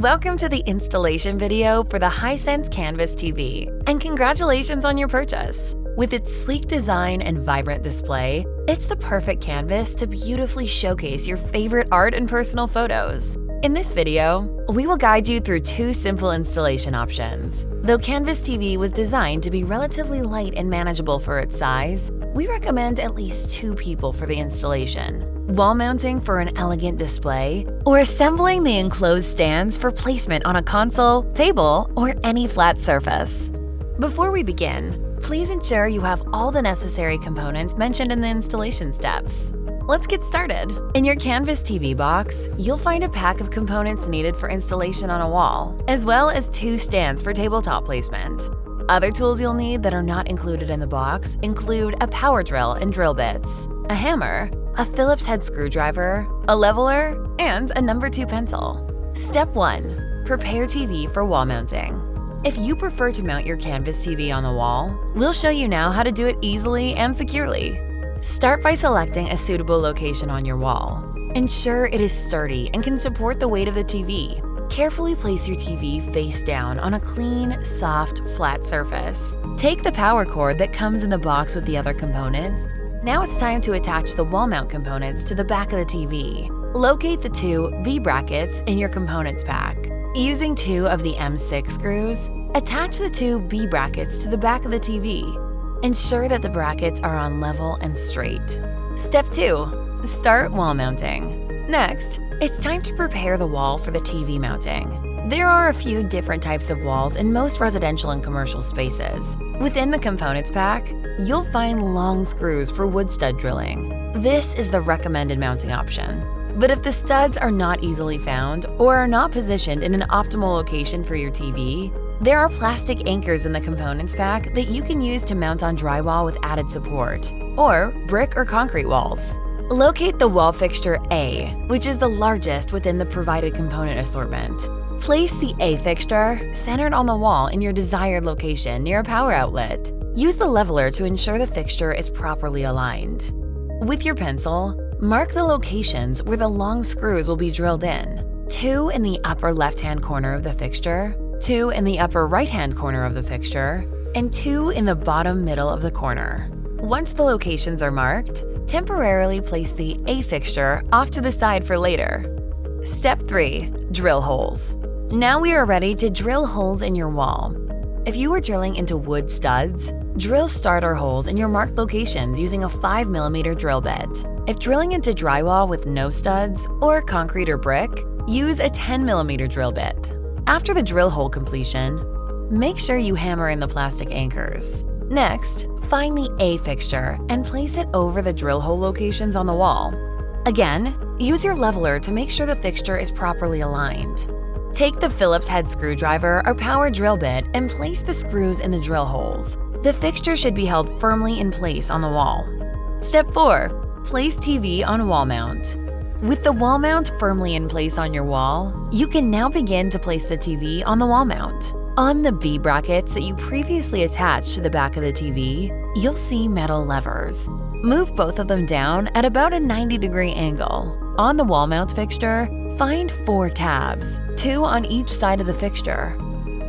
Welcome to the installation video for the Hisense Canvas TV, and congratulations on your purchase! With its sleek design and vibrant display, it's the perfect canvas to beautifully showcase your favorite art and personal photos. In this video, we will guide you through two simple installation options. Though Canvas TV was designed to be relatively light and manageable for its size, we recommend at least 2 people for the installation. Wall mounting for an elegant display, or assembling the enclosed stands for placement on a console, table, or any flat surface. Before we begin, please ensure you have all the necessary components mentioned in the installation steps. Let's get started. In your Canvas TV box, you'll find a pack of components needed for installation on a wall, as well as 2 stands for tabletop placement. Other tools you'll need that are not included in the box include a power drill and drill bits, a hammer, a Phillips head screwdriver, a leveler, and a number 2 pencil. Step 1. Prepare TV for wall mounting. If you prefer to mount your Canvas TV on the wall, we'll show you now how to do it easily and securely. Start by selecting a suitable location on your wall. Ensure it is sturdy and can support the weight of the TV. Carefully place your TV face down on a clean, soft, flat surface. Take the power cord that comes in the box with the other components. Now it's time to attach the wall mount components to the back of the TV. Locate the 2 V-brackets in your components pack. Using 2 of the M6 screws, attach the 2 B-brackets to the back of the TV. Ensure that the brackets are on level and straight. Step 2. Start wall mounting. Next, it's time to prepare the wall for the TV mounting. There are a few different types of walls in most residential and commercial spaces. Within the components pack, you'll find long screws for wood stud drilling. This is the recommended mounting option. But if the studs are not easily found or are not positioned in an optimal location for your TV, there are plastic anchors in the components pack that you can use to mount on drywall with added support, or brick or concrete walls. Locate the wall fixture A, which is the largest within the provided component assortment. Place the A fixture centered on the wall in your desired location near a power outlet. Use the leveler to ensure the fixture is properly aligned. With your pencil, mark the locations where the long screws will be drilled in. 2 in the upper left-hand corner of the fixture, 2 in the upper right-hand corner of the fixture, and 2 in the bottom middle of the corner. Once the locations are marked, temporarily place the A fixture off to the side for later. Step 3. Drill holes. Now we are ready to drill holes in your wall. If you are drilling into wood studs, drill starter holes in your marked locations using a 5mm drill bit. If drilling into drywall with no studs, or concrete or brick, use a 10mm drill bit. After the drill hole completion, make sure you hammer in the plastic anchors. Next, find the A fixture and place it over the drill hole locations on the wall. Again, use your leveler to make sure the fixture is properly aligned. Take the Phillips head screwdriver or power drill bit and place the screws in the drill holes. The fixture should be held firmly in place on the wall. Step 4. Place TV on wall mount. With the wall mount firmly in place on your wall, you can now begin to place the TV on the wall mount. On the B brackets that you previously attached to the back of the TV, you'll see metal levers. Move both of them down at about a 90-degree angle. On the wall mount fixture, find 4 tabs, 2 on each side of the fixture.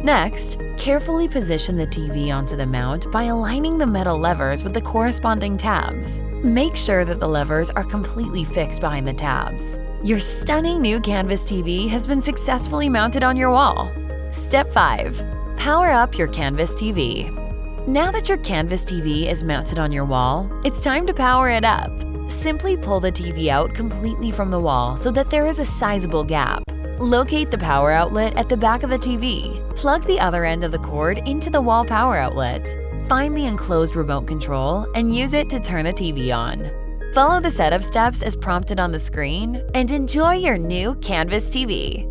Next, carefully position the TV onto the mount by aligning the metal levers with the corresponding tabs. Make sure that the levers are completely fixed behind the tabs. Your stunning new Canvas TV has been successfully mounted on your wall. Step 5. Power up your Canvas TV. Now that your Canvas TV is mounted on your wall, it's time to power it up. Simply pull the TV out completely from the wall so that there is a sizable gap. Locate the power outlet at the back of the TV. Plug the other end of the cord into the wall power outlet. Find the enclosed remote control and use it to turn the TV on. Follow the setup steps as prompted on the screen and enjoy your new Canvas TV.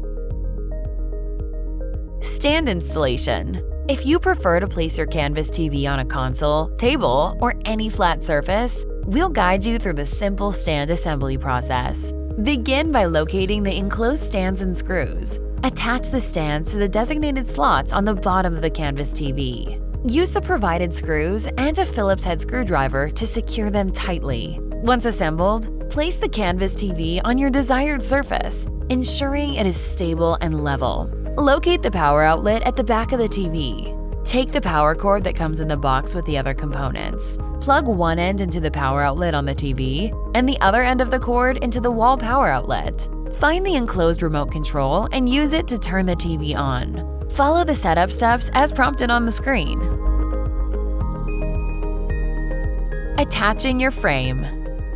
Stand installation. If you prefer to place your Canvas TV on a console, table, or any flat surface, we'll guide you through the simple stand assembly process. Begin by locating the enclosed stands and screws. Attach the stands to the designated slots on the bottom of the Canvas TV. Use the provided screws and a Phillips head screwdriver to secure them tightly. Once assembled, place the Canvas TV on your desired surface. ensuring it is stable and level. Locate the power outlet at the back of the TV. Take the power cord that comes in the box with the other components. Plug one end into the power outlet on the TV and the other end of the cord into the wall power outlet. Find the enclosed remote control and use it to turn the TV on. Follow the setup steps as prompted on the screen. Attaching your frame.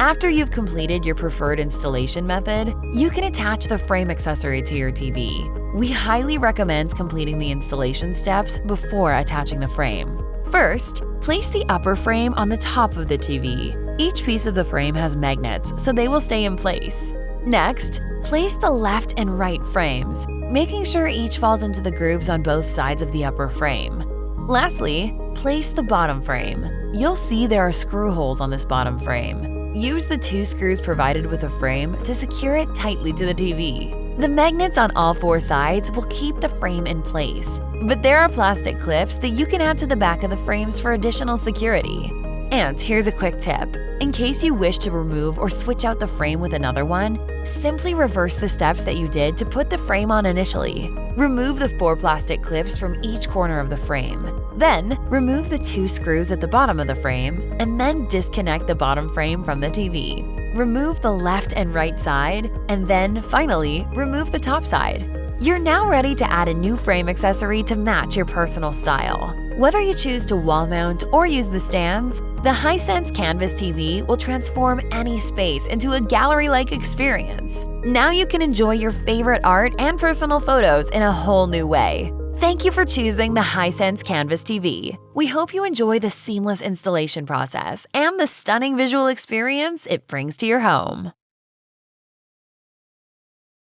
After you've completed your preferred installation method, you can attach the frame accessory to your TV. We highly recommend completing the installation steps before attaching the frame. First, place the upper frame on the top of the TV. Each piece of the frame has magnets, so they will stay in place. Next, place the left and right frames, making sure each falls into the grooves on both sides of the upper frame. Lastly, place the bottom frame. You'll see there are screw holes on this bottom frame. Use the 2 screws provided with the frame to secure it tightly to the TV. The magnets on all 4 sides will keep the frame in place, but there are plastic clips that you can add to the back of the frames for additional security. And here's a quick tip. In case you wish to remove or switch out the frame with another one, simply reverse the steps that you did to put the frame on initially. Remove the 4 plastic clips from each corner of the frame. Then, remove the 2 screws at the bottom of the frame, and then disconnect the bottom frame from the TV. Remove the left and right side, and then, finally, remove the top side. You're now ready to add a new frame accessory to match your personal style. Whether you choose to wall mount or use the stands, the Hisense Canvas TV will transform any space into a gallery-like experience. Now you can enjoy your favorite art and personal photos in a whole new way. Thank you for choosing the Hisense Canvas TV. We hope you enjoy the seamless installation process and the stunning visual experience it brings to your home.